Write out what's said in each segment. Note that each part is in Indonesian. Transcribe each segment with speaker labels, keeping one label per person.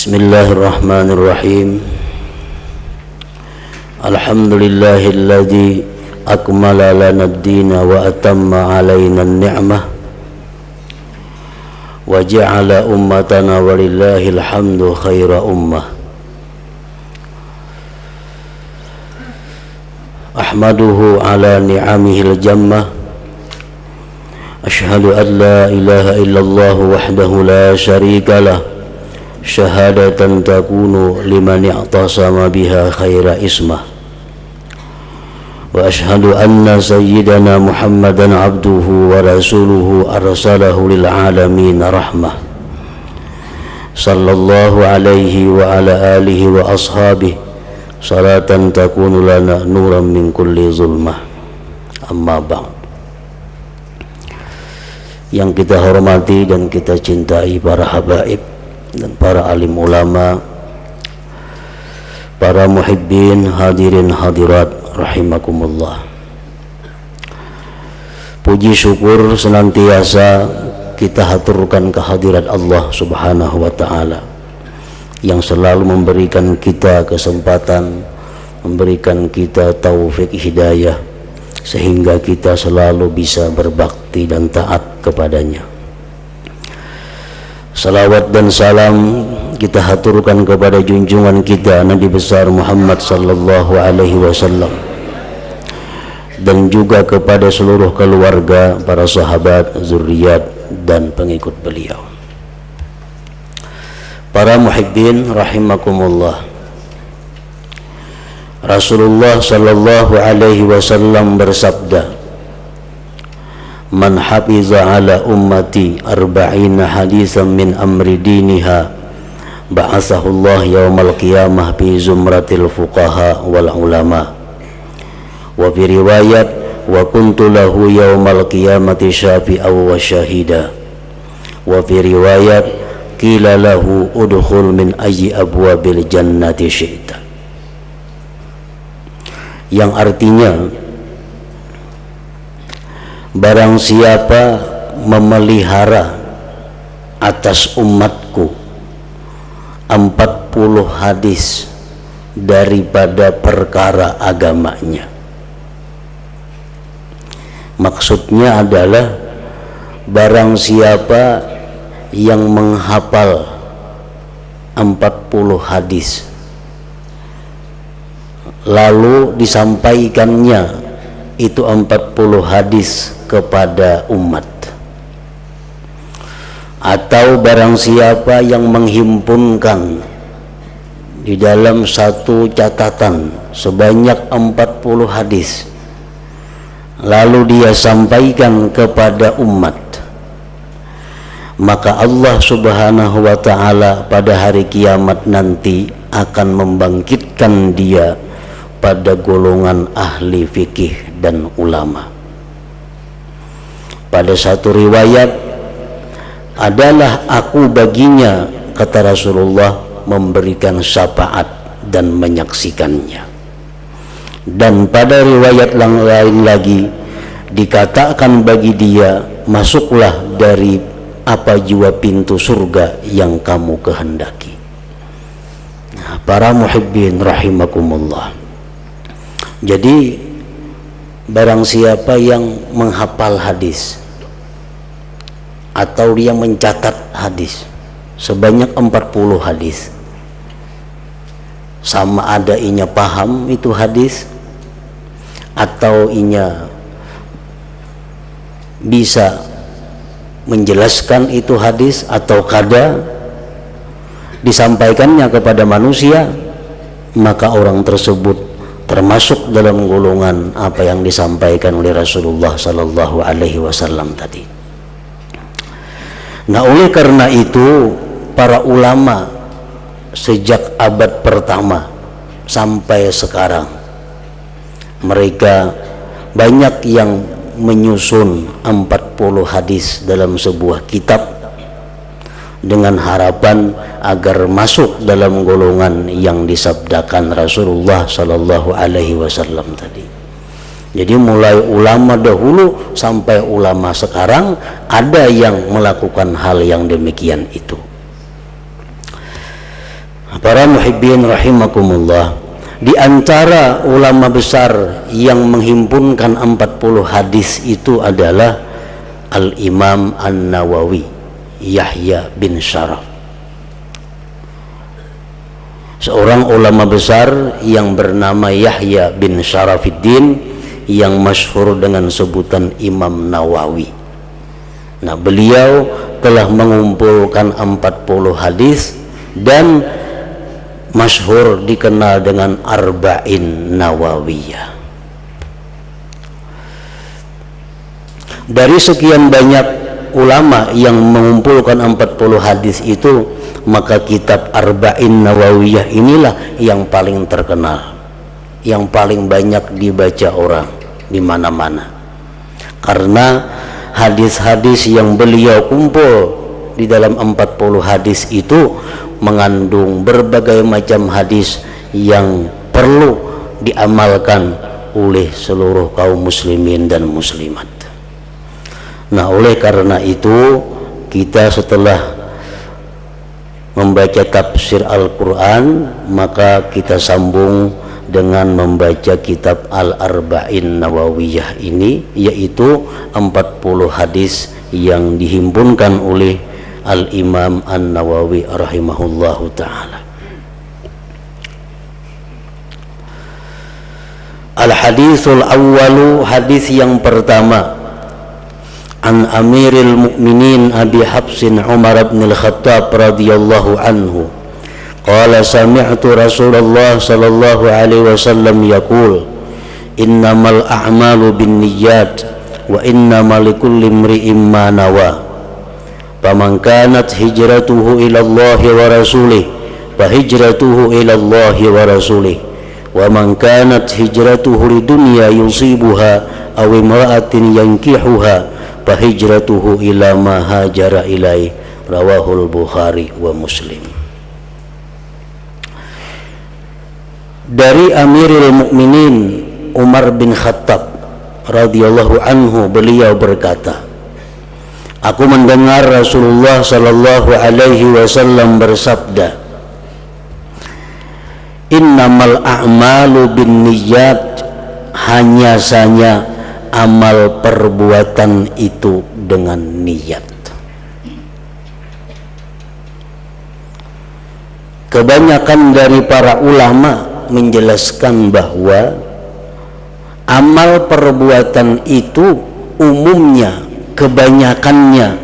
Speaker 1: Bismillahirrahmanirrahim. Alhamdulillahilladzi akmala lana ad-dina wa atamma alaina an-ni'mah wa ja'ala ummatana walillahil hamdu khaira ummah. Ahmaduhu ala ni'amihil jammah. Ashhadu an la ilaha illallah wahdahu la syarika lah. Syahadatan takunu liman i'tasama biha khaira ismah. Wa ashhadu anna sayyidana Muhammadan abduhu wa rasuluhu arsalahu lil alamin rahmah. Sallallahu alaihi wa ala alihi wa ashabihi salatan takunu lana nuran min kulli zulmah. Amma ba'd. Yang kita hormati dan kita cintai para habaib dan para alim ulama, para muhibbin, hadirin hadirat rahimakumullah. Puji syukur senantiasa kita haturkan kehadirat Allah Subhanahu wa ta'ala yang selalu memberikan kita kesempatan, memberikan kita taufik hidayah sehingga kita selalu bisa berbakti dan taat kepadanya. Salawat dan salam kita haturkan kepada junjungan kita Nabi besar Muhammad sallallahu alaihi wasallam dan juga kepada seluruh keluarga, para sahabat, zuriat dan pengikut beliau. Para muhibbin rahimakumullah. Rasulullah sallallahu alaihi wasallam bersabda, "Man hafiza ala ummati arba'ina hadisan min amri diniha ba'athahu Allah yaumal qiyamah fi zumratil fuqaha wal ulama." Wa fi riwayat, "Wa kuntu lahu yaumal qiyamati syafi'aw wa syahida." Wa fi riwayat, "Qila lahu udkhul min ayyi abwabil jannati syi'ta." Yang artinya, barang siapa memelihara atas umatku 40 hadis daripada perkara agamanya. Maksudnya adalah barang siapa yang menghafal 40 hadis lalu disampaikannya itu 40 hadis kepada umat, atau barang siapa yang menghimpunkan di dalam satu catatan sebanyak 40 hadis lalu dia sampaikan kepada umat, maka Allah Subhanahu wa ta'ala pada hari kiamat nanti akan membangkitkan dia pada golongan ahli fikih dan ulama. Pada satu riwayat adalah aku baginya, kata Rasulullah, memberikan syafaat dan menyaksikannya. Dan pada riwayat lain lagi dikatakan bagi dia, masuklah dari apa jua pintu surga yang kamu kehendaki. Nah, para muhibbin rahimakumullah. Jadi barang siapa yang menghafal hadis atau dia mencatat hadis sebanyak 40 hadis, sama ada inya paham itu hadis atau inya bisa menjelaskan itu hadis atau kada disampaikannya kepada manusia, maka orang tersebut termasuk dalam golongan apa yang disampaikan oleh Rasulullah sallallahu alaihi wasallam tadi. Nah, oleh karena itu para ulama sejak abad pertama sampai sekarang mereka banyak yang menyusun 40 hadis dalam sebuah kitab dengan harapan agar masuk dalam golongan yang disabdakan Rasulullah sallallahu alaihi wasallam tadi. Jadi mulai ulama dahulu sampai ulama sekarang ada yang melakukan hal yang demikian itu. Para muhibbin rahimakumullah, di antara ulama besar yang menghimpunkan 40 hadis itu adalah Al-Imam An-Nawawi, Yahya bin Syaraf. Seorang ulama besar yang bernama Yahya bin Syarafiddin yang masyhur dengan sebutan Imam Nawawi. Nah, beliau telah mengumpulkan 40 hadis dan masyhur dikenal dengan Arba'in Nawawiyah. Dari sekian banyak ulama yang mengumpulkan 40 hadis itu, maka kitab Arba'in Nawawiyah inilah yang paling terkenal, yang paling banyak dibaca orang di mana-mana. Karena hadis-hadis yang beliau kumpul di dalam 40 hadis itu mengandung berbagai macam hadis yang perlu diamalkan oleh seluruh kaum muslimin dan muslimat. Nah, oleh karena itu kita setelah membaca tafsir Al-Quran, maka kita sambung dengan membaca kitab Al-Arba'in Nawawiyah ini, yaitu 40 hadis yang dihimpunkan oleh Al-Imam An-Nawawi rahimahullahu ta'ala. Al-hadithul awwalu, hadis yang pertama, an Amiril Mu'minin Abi Hafsin Umar bin Al-Khattab radhiyallahu anhu qala sami'tu Rasulullah sallallahu alaihi wasallam yaqul innamal a'malu binniyat wa innamal likulli imri'in ma nawa faman kanat hijratuhu ila Allah wa rasulih fa hijratuhu ila Allah wa rasulih wa man kanat hijratuhu lidunya yusibuha aw imra'atin yankihuha fa hijratuhu ila ma hajara ilaih, rawahul Bukhari wa Muslim. Dari Amirul Mukminin Umar bin Khattab radhiyallahu anhu, beliau berkata, aku mendengar Rasulullah sallallahu alaihi wasallam bersabda, innamal a'malu binniyat, hanya saja amal perbuatan itu dengan niat. Kebanyakan dari para ulama menjelaskan bahwa amal perbuatan itu umumnya, kebanyakannya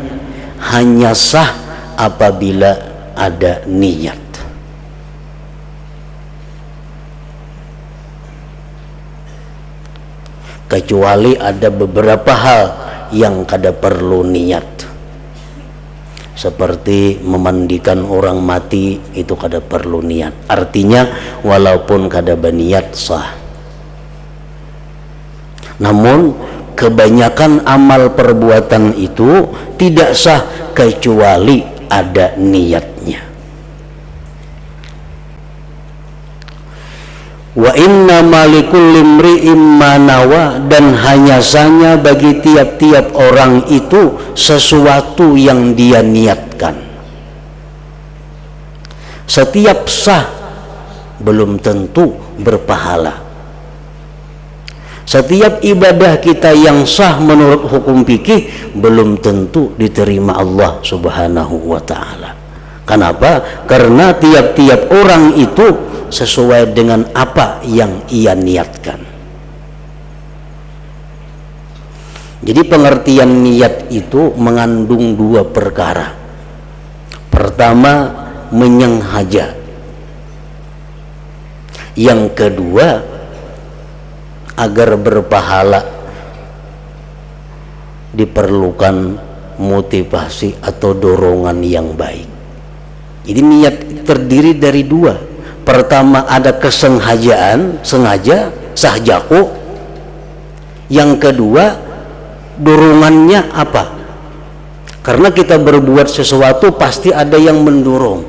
Speaker 1: hanya sah apabila ada niat. Kecuali ada beberapa hal yang kada perlu niat, seperti memandikan orang mati, itu kada perlu niat. Artinya walaupun kada berniat sah. Namun kebanyakan amal perbuatan itu tidak sah kecuali ada niatnya. Wa inna malikul limri'im manawa, dan hanya saja bagi tiap-tiap orang itu sesuatu yang dia niatkan. Setiap sah belum tentu berpahala. Setiap ibadah kita yang sah menurut hukum fikih belum tentu diterima Allah Subhanahu wa ta'ala. Kenapa? Karena tiap-tiap orang itu sesuai dengan apa yang ia niatkan. Jadi pengertian niat itu mengandung dua perkara. Pertama, menyengaja. Yang kedua, agar berpahala diperlukan motivasi atau dorongan yang baik. Jadi niat terdiri dari dua. Pertama, ada kesengajaan, sengaja, sahjaku. Yang kedua, dorongannya apa? Karena kita berbuat sesuatu pasti ada yang mendorong,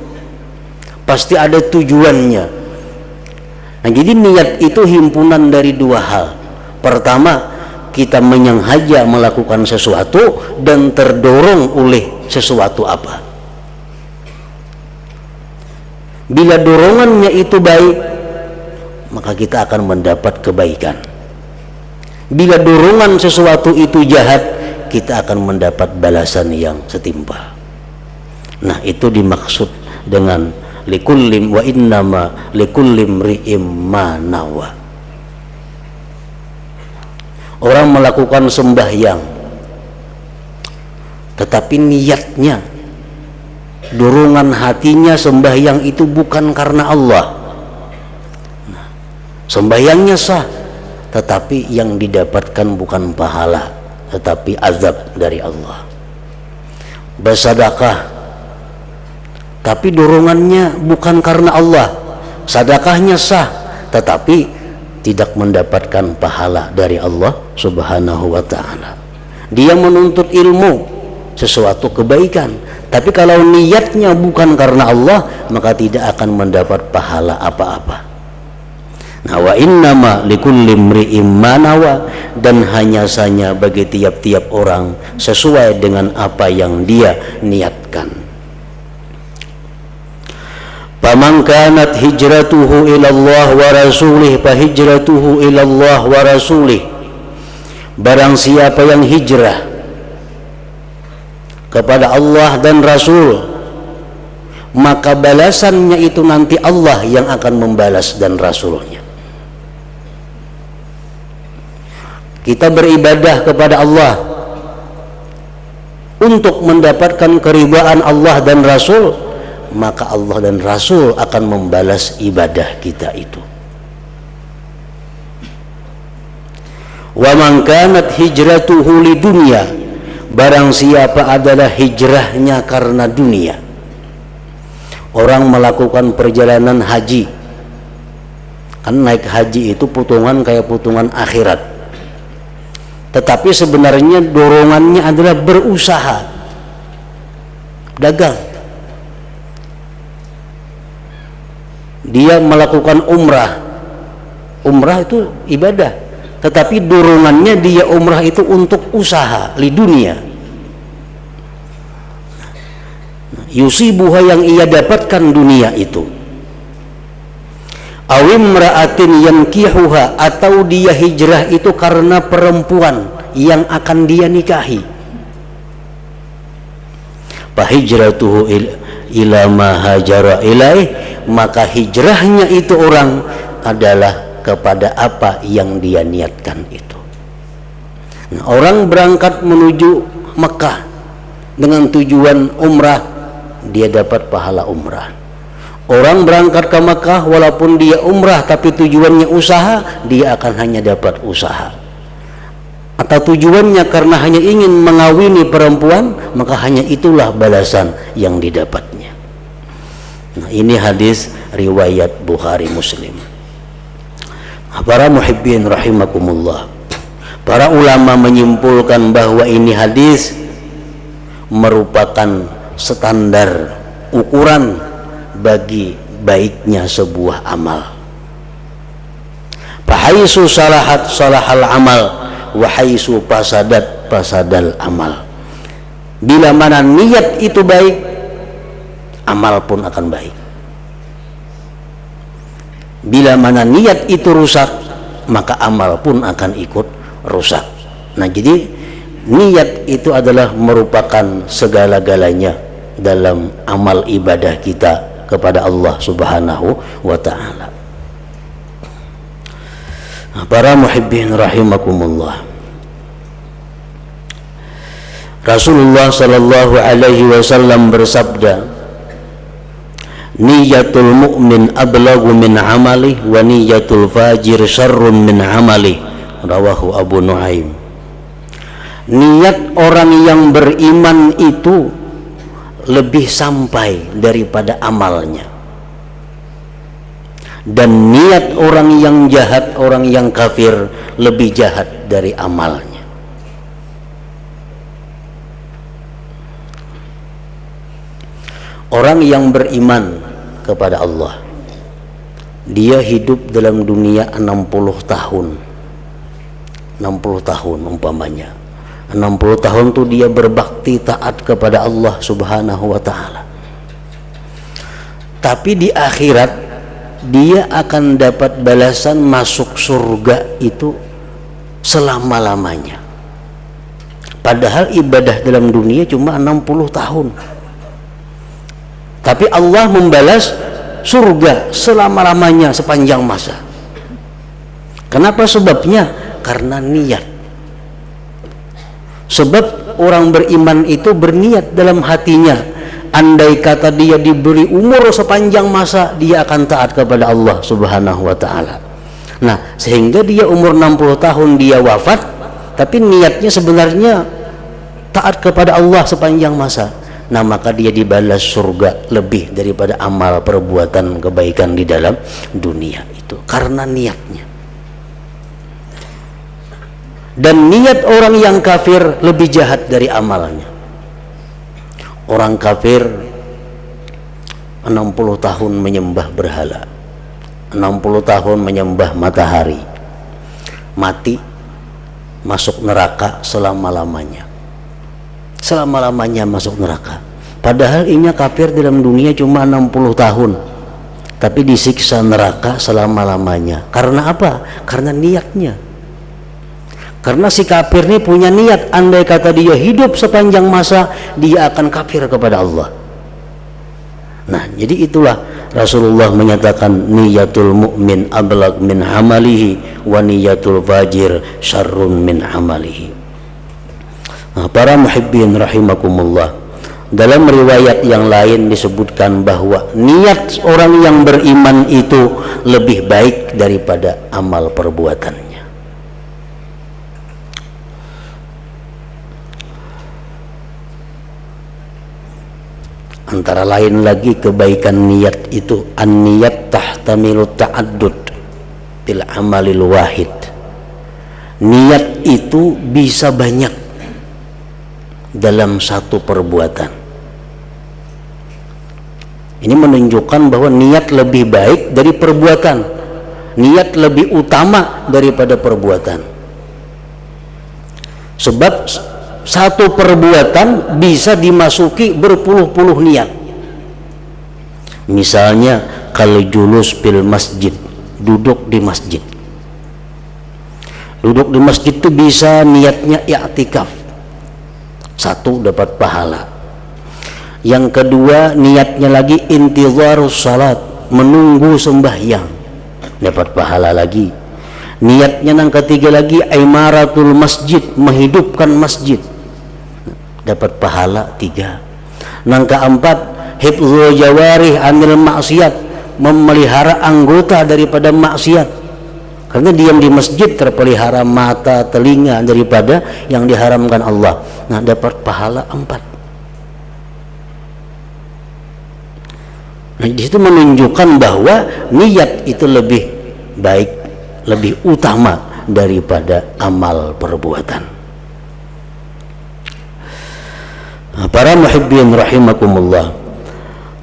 Speaker 1: pasti ada tujuannya. Nah, jadi niat itu himpunan dari dua hal. Pertama, kita menyengaja melakukan sesuatu dan terdorong oleh sesuatu apa. Bila dorongannya itu baik, maka kita akan mendapat kebaikan. Bila dorongan sesuatu itu jahat, kita akan mendapat balasan yang setimpal. Nah, itu dimaksud dengan likullim wa innama likullim ri'im ma nawa. Orang melakukan sembahyang, tetapi niatnya, dorongan hatinya sembahyang itu bukan karena Allah. Nah, sembahyangnya sah, tetapi yang didapatkan bukan pahala, tetapi azab dari Allah. Bersedekah, tapi dorongannya bukan karena Allah, sedekahnya sah, tetapi tidak mendapatkan pahala dari Allah Subhanahu wa ta'ala. Dia menuntut ilmu, sesuatu kebaikan, tapi kalau niatnya bukan karena Allah, maka tidak akan mendapat pahala apa-apa. Nah, wa innama likulli imri'in ma nawa, dan hanya saja bagi tiap-tiap orang sesuai dengan apa yang dia niatkan. Faman kanat hijratuhu ila Allah wa rasulih fa hijratuhu ila Allah wa rasulih. Barang siapa yang hijrah kepada Allah dan Rasul, maka balasannya itu nanti Allah yang akan membalas dan Rasulnya. Kita beribadah kepada Allah untuk mendapatkan keridhaan Allah dan Rasul, maka Allah dan Rasul akan membalas ibadah kita itu. Wa man kanat hijratuhu lidunya, barang siapa adalah hijrahnya karena dunia. Orang melakukan perjalanan haji, kan naik haji itu putungan kayak putungan akhirat, tetapi sebenarnya dorongannya adalah berusaha, dagang. Dia melakukan umrah itu ibadah, tetapi dorongannya dia umrah itu untuk usaha li dunia. Yusibuha, yang ia dapatkan dunia itu. Awimra'atin yankihuha, atau dia hijrah itu karena perempuan yang akan dia nikahi. Fahijratuhu ila ma hajara ilaih, maka hijrahnya itu orang adalah kepada apa yang dia niatkan itu. Nah, orang berangkat menuju Mekah dengan tujuan umrah, dia dapat pahala umrah. Orang berangkat ke Mekah walaupun dia umrah tapi tujuannya usaha, dia akan hanya dapat usaha. Atau tujuannya karena hanya ingin mengawini perempuan, maka hanya itulah balasan yang didapatnya. Nah, ini hadis riwayat Bukhari Muslim. Para muhibbin rahimakumullah, para ulama menyimpulkan bahwa ini hadis merupakan standar ukuran bagi baiknya sebuah amal. Fahaisu salahat salahal amal, wahaisu fasadat fasadal amal. Bila mana niat itu baik, amal pun akan baik. Bila mana niat itu rusak, maka amal pun akan ikut rusak. Nah, jadi niat itu adalah merupakan segala-galanya dalam amal ibadah kita kepada Allah Subhanahu wa ta'ala. Para muhibbin rahimakumullah, Rasulullah sallallahu alaihi wasallam bersabda, niyatul mu'min ablagu min amali wa niyatul fajir syarrun min amali. Rawahu Abu Nuaim. Niat orang yang beriman itu lebih sampai daripada amalnya, dan niat orang yang jahat, orang yang kafir, lebih jahat dari amalnya. Orang yang beriman kepada Allah, dia hidup dalam dunia 60 tahun 60 tahun umpamanya. 60 tahun itu dia berbakti taat kepada Allah Subhanahu wa ta'ala. tapi di akhirat dia akan dapat balasan masuk surga itu selama-lamanya. Padahal ibadah dalam dunia cuma 60 tahun. Tapi Allah membalas surga selama-lamanya, sepanjang masa. Kenapa sebabnya? Karena niat. Sebab orang beriman itu berniat dalam hatinya, andai kata dia diberi umur sepanjang masa, dia akan taat kepada Allah Subhanahu wa ta'ala. Nah, sehingga dia umur 60 tahun dia wafat, tapi niatnya sebenarnya taat kepada Allah sepanjang masa. Nah, maka dia dibalas surga lebih daripada amal perbuatan kebaikan di dalam dunia itu, karena niatnya. Dan niat orang yang kafir lebih jahat dari amalnya. Orang kafir 60 tahun menyembah berhala, 60 tahun menyembah matahari, mati masuk neraka selama-lamanya. Selama-lamanya masuk neraka. Padahal ini kafir dalam dunia cuma 60 tahun, tapi disiksa neraka selama-lamanya. Karena apa? Karena niatnya. Karena si kafir ini punya niat, andai kata dia hidup sepanjang masa, dia akan kafir kepada Allah. Nah, jadi itulah Rasulullah menyatakan niyatul mu'min ablag min amalihi wa niyatul fajir syarrun min amalihi. Nah, para muhibbin rahimakumullah, dalam riwayat yang lain disebutkan bahwa niat orang yang beriman itu lebih baik daripada amal perbuatannya. Antara lain lagi kebaikan niat itu, an-niyat tahtamilu ta'addud bil amalil wahid. Niat itu bisa banyak dalam satu perbuatan. Ini menunjukkan bahwa niat lebih baik dari perbuatan. Niat lebih utama daripada perbuatan. Sebab satu perbuatan bisa dimasuki berpuluh-puluh niat. Misalnya kalau julus bil masjid, duduk di masjid. Duduk di masjid itu bisa niatnya i'tikaf, satu dapat pahala. Yang kedua niatnya lagi intizarus salat, menunggu sembahyang, dapat pahala lagi. Niatnya yang ketiga lagi imaratul masjid, menghidupkan masjid, dapat pahala 3. Yang keempat hifdzul jawarih anil maksiat, memelihara anggota daripada maksiat. Karena diam di masjid terpelihara mata, telinga daripada yang diharamkan Allah. Nah, dapat pahala 4. Nah, di situ menunjukkan bahwa niat itu lebih baik, lebih utama daripada amal perbuatan. Para muhibbin rahimakumullah,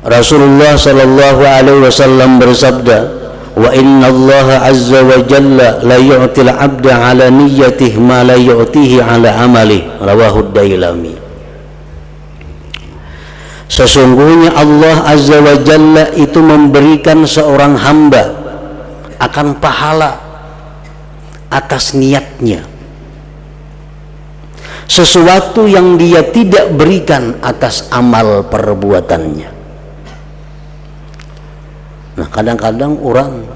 Speaker 1: Rasulullah sallallahu alaihi wasallam bersabda, wa inna Allah azza wa jalla la yu'til 'abda 'ala niyyatihi ma la yu'tihi 'ala amalihi, rawahu Dailami. Sesungguhnya Allah azza wa jalla itu memberikan seorang hamba akan pahala atas niatnya sesuatu yang dia tidak berikan atas amal perbuatannya. Nah, kadang-kadang orang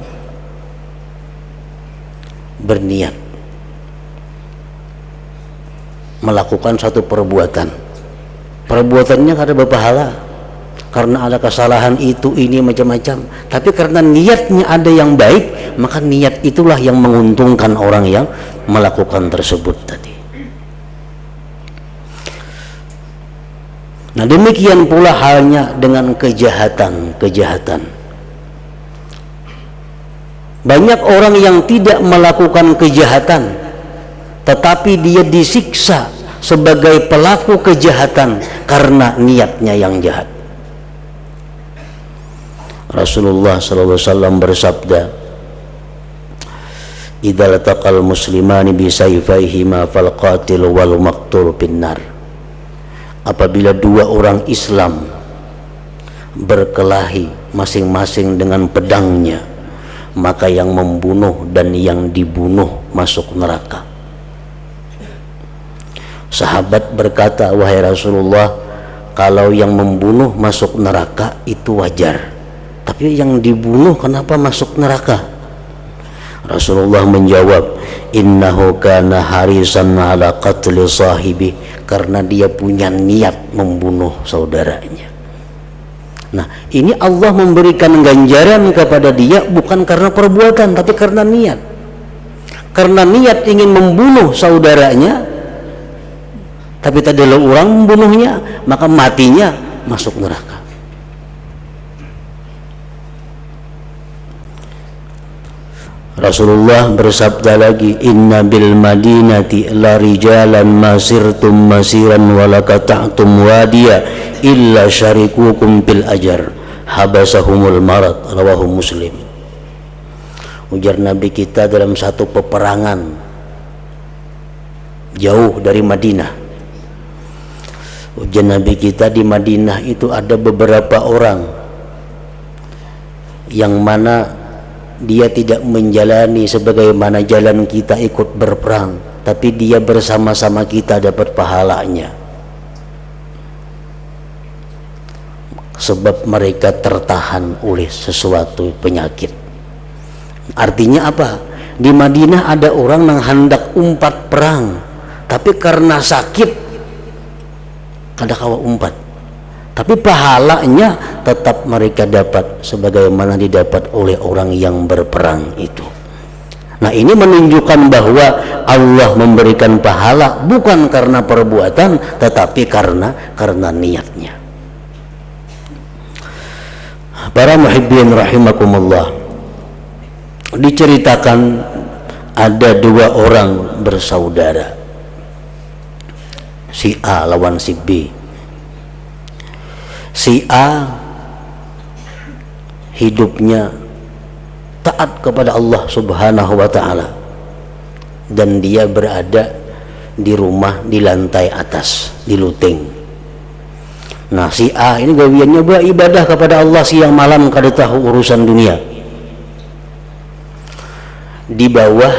Speaker 1: berniat melakukan satu perbuatan, perbuatannya kada berpahala karena ada kesalahan itu ini macam-macam, tapi karena niatnya ada yang baik, maka niat itulah yang menguntungkan orang yang melakukan tersebut tadi. Nah, demikian pula halnya dengan kejahatan. Banyak orang yang tidak melakukan kejahatan, tetapi dia disiksa sebagai pelaku kejahatan karena niatnya yang jahat. Rasulullah sallallahu alaihi wasallam bersabda, "Idza lataqal muslimani bi sayfayhima fal qatil wal maqtul finnar." Apabila dua orang Islam berkelahi masing-masing dengan pedangnya, maka yang membunuh dan yang dibunuh masuk neraka. Sahabat berkata, wahai Rasulullah, kalau yang membunuh masuk neraka itu wajar, tapi yang dibunuh kenapa masuk neraka? Rasulullah menjawab, innahu kana harisan ala qatli sahibi, karena dia punya niat membunuh saudaranya. Nah, ini Allah memberikan ganjaran kepada dia bukan karena perbuatan, tapi karena niat. Karena niat ingin membunuh saudaranya, tapi tadi orang membunuhnya, maka matinya masuk neraka. Rasulullah bersabda lagi, inna bil madinati la rijalan masirtum masiran walakata'tum wadiya illa syarikukum bil ajar habasahumul marad, rawahu Muslim. Ujar Nabi kita, dalam satu peperangan jauh dari Madinah, ujar Nabi kita, di Madinah itu ada beberapa orang yang mana dia tidak menjalani sebagaimana jalan kita ikut berperang, tapi dia bersama-sama kita dapat pahalanya, sebab mereka tertahan oleh sesuatu penyakit. Artinya apa? Di Madinah ada orang yang hendak umpat perang, tapi karena sakit kada kawa umpat, tapi pahalanya tetap mereka dapat sebagaimana didapat oleh orang yang berperang itu. Nah, ini menunjukkan bahwa Allah memberikan pahala bukan karena perbuatan, tetapi karena niatnya. Para muhibbin rahimakumullah, diceritakan ada dua orang bersaudara, si A lawan si B. Si A hidupnya taat kepada Allah Subhanahu wa ta'ala, dan dia berada di rumah di lantai atas, di luteng. Nah, si A ini gawiannya beribadah kepada Allah siang malam, kada tahu urusan dunia. Di bawah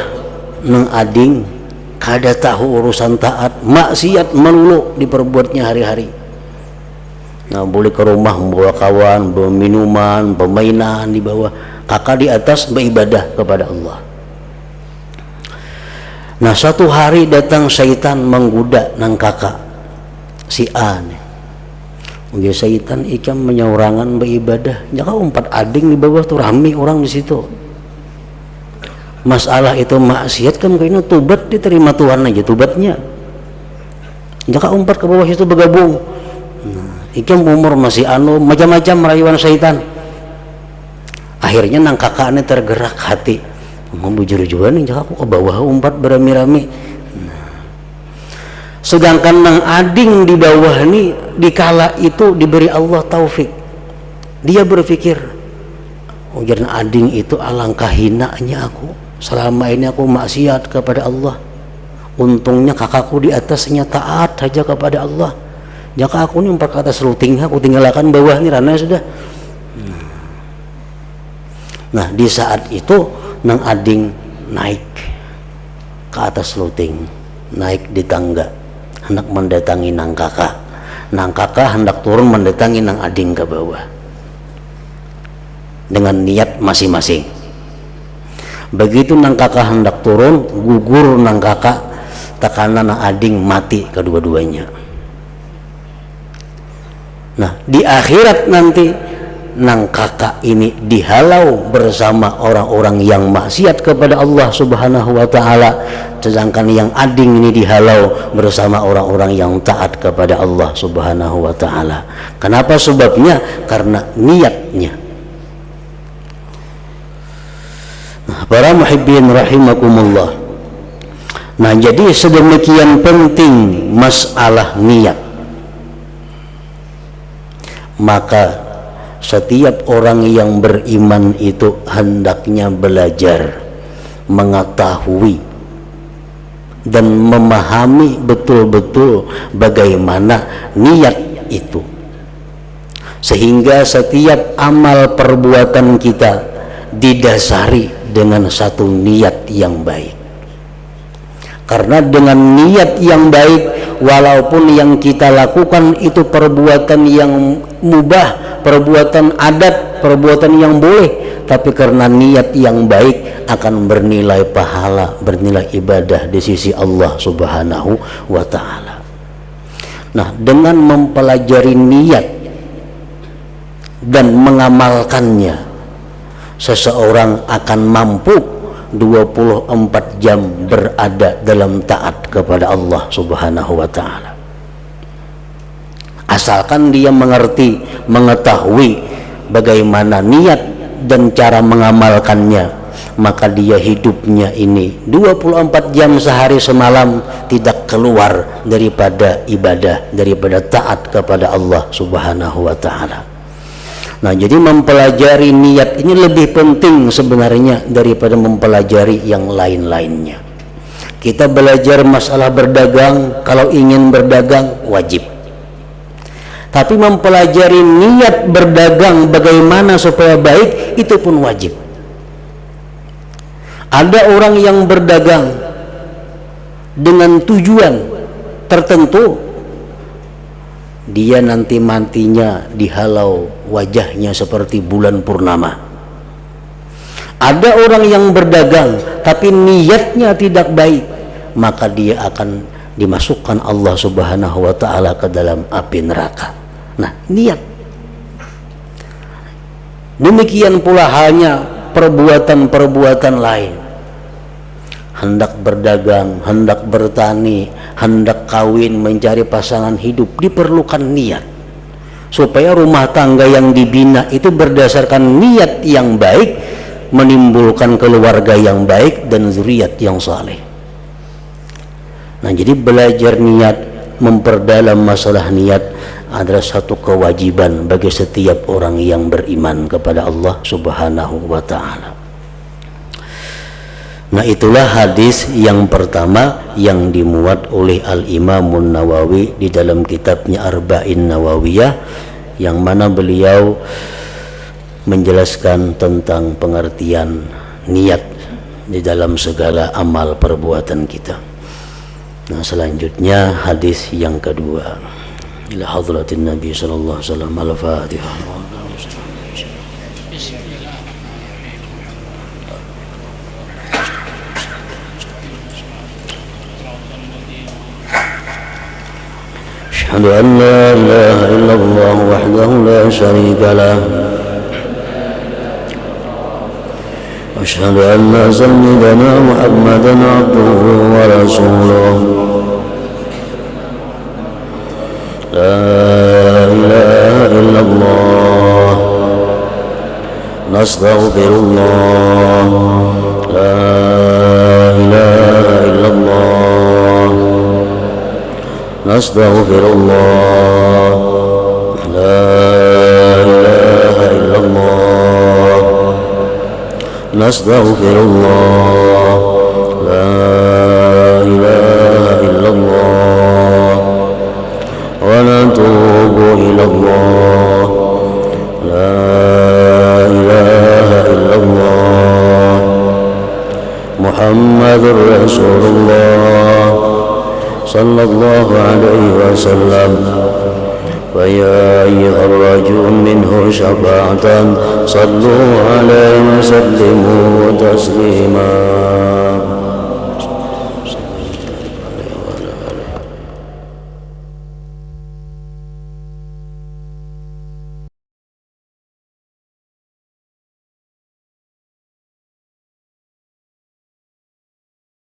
Speaker 1: neng ading kada tahu urusan taat, maksiat melulu diperbuatnya hari-hari. Nah, boleh ke rumah membawa kawan, bawa minuman, permainan di bawah, kakak di atas beribadah kepada Allah. Nah, suatu hari datang syaitan menggoda nang kakak si A nih. Udah syaitan ikam menyaurangan beribadah, jaka umpat ading di bawah tuh rame orang di situ. Masalah itu maksiat kan kayaknya tobat diterima Tuhan aja tobatnya. Jaka umpat ke bawah situ bergabung. Ikam umur masih macam-macam rayuan syaitan. Akhirnya nang kakaknya tergerak hati, mau bujur-jujuran nih, jaka aku ke bawah umpat berami-rami. Sedangkan nang ading di bawah ini dikala itu diberi Allah taufik, dia berpikir, ujar ading itu alangkah hinanya aku, selama ini aku maksiat kepada Allah, untungnya kakakku di atasnya taat saja kepada Allah. Jika aku ini umpat ke atas luting, aku tinggalkan bawah ini rana sudah. Nah, di saat itu nang ading naik ke atas luting, naik di tangga, hendak mendatangi nang kakak. Nang kakak hendak turun mendatangi nang ading ke bawah dengan niat masing-masing. Begitu nang kakak hendak turun, gugur nang kakak, takana nang ading mati kedua-duanya. Nah, di akhirat nanti nang kakak ini dihalau bersama orang-orang yang maksiat kepada Allah Subhanahu wa ta'ala, sedangkan yang ading ini dihalau bersama orang-orang yang taat kepada Allah Subhanahu wa ta'ala. Kenapa sebabnya? Karena niatnya. Nah, para muhibbin rahimakumullah, nah jadi sedemikian penting masalah niat. Maka setiap orang yang beriman itu hendaknya belajar mengetahui dan memahami betul-betul bagaimana niat itu, sehingga setiap amal perbuatan kita didasari dengan satu niat yang baik. Karena dengan niat yang baik, walaupun yang kita lakukan itu perbuatan yang mubah, perbuatan adat, perbuatan yang boleh, tapi karena niat yang baik akan bernilai pahala, bernilai ibadah di sisi Allah Subhanahu wa ta'ala. Nah, dengan mempelajari niat dan mengamalkannya, seseorang akan mampu 24 jam berada dalam taat kepada Allah Subhanahu wa ta'ala. Asalkan dia mengerti, mengetahui bagaimana niat dan cara mengamalkannya, maka dia hidupnya ini 24 jam sehari semalam tidak keluar daripada ibadah, daripada taat kepada Allah Subhanahu wa ta'ala. Nah, jadi mempelajari niat ini lebih penting sebenarnya daripada mempelajari yang lain-lainnya. Kita belajar masalah berdagang, kalau ingin berdagang wajib. Tapi mempelajari niat berdagang bagaimana supaya baik, itu pun wajib. Ada orang yang berdagang dengan tujuan tertentu, dia nanti matinya dihalau wajahnya seperti bulan purnama. Ada orang yang berdagang tapi niatnya tidak baik, maka dia akan dimasukkan Allah Subhanahu wa ta'ala ke dalam api neraka. Nah, niat. Demikian pula halnya perbuatan-perbuatan lain. Hendak berdagang, hendak bertani, hendak kawin, mencari pasangan hidup, diperlukan niat supaya rumah tangga yang dibina itu berdasarkan niat yang baik, menimbulkan keluarga yang baik dan zuriat yang saleh. Nah, jadi belajar niat, memperdalam masalah niat adalah satu kewajiban bagi setiap orang yang beriman kepada Allah Subhanahu wa ta'ala. Nah, itulah hadis yang pertama yang dimuat oleh Al-Imamun Nawawi di dalam kitabnya Arba'in Nawawiyah, yang mana beliau menjelaskan tentang pengertian niat di dalam segala amal perbuatan kita. Nah, selanjutnya hadis yang kedua, ila hadratin Nabi sallallahu alaihi wasallam. Al-Fatihah. أشهد أن لا إله إلا الله وحده لا شريك له وأشهد أن سيدنا محمدا عبده ورسوله لا إله إلا الله نستغفر الله لا إله إلا الله نستغفر الله لا إله إلا الله نستغفر الله لا إله إلا الله ونتوب إلى الله لا إله إلا الله محمد رسول الله صلى الله عليه وسلم فيا أيها الرجل منه شفاعة صلوا عليه وسلموا تسليما.